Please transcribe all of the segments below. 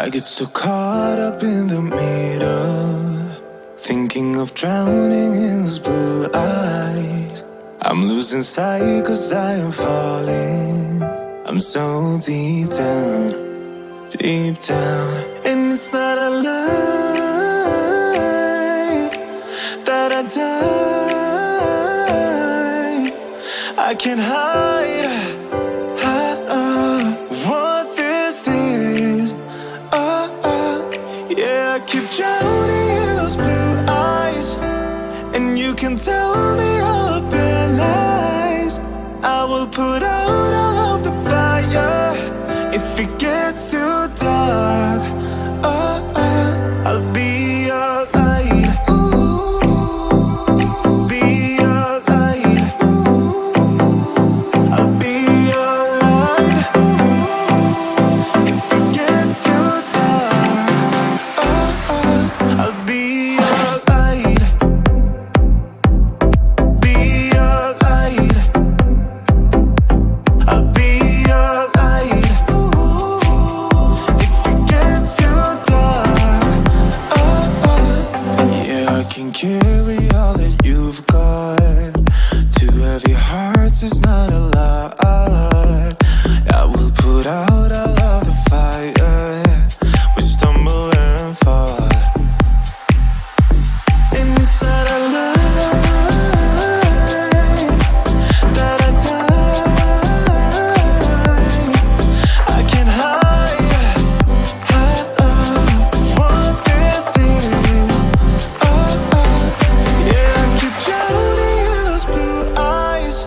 I get so caught up in the middle, thinking of drowning in those blue eyes. I'm losing sight 'cause I am falling. I'm so deep down, and it's not a lie that I die. I can't hide what this is. Yeah, I keep drowning in those blue eyes, and you can tell me all of your lies. I will put out all of the fire if it gets too dark. I'll be your light. Be your light. I'll be your light. If it gets too dark, I'll be your light. Be your light. I'll be your light. If it gets too dark, yeah, I can carry all that you've got. Two heavy hearts is not a lot. I will put out all of the fire. We stumble and fall, and it's not a lie that I die. I can't hide what this is. Yeah, I keep drowning in those blue eyes,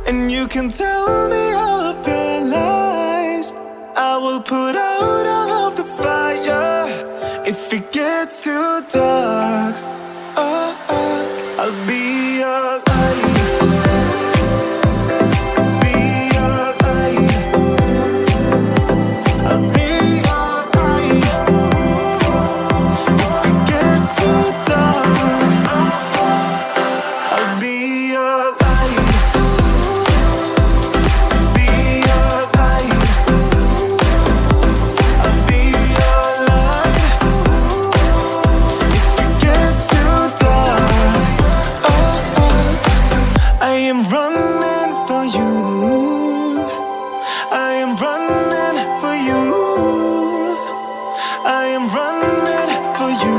and you can tell me all of your lies. I will put out all of the fire if it gets too dark. I'll be your light. Be your light. I'll be your light. If it gets too dark, I'll be your light. Be your light. I'll be your light. If it gets too dark, I am running for you. I am running for you. I am running for you.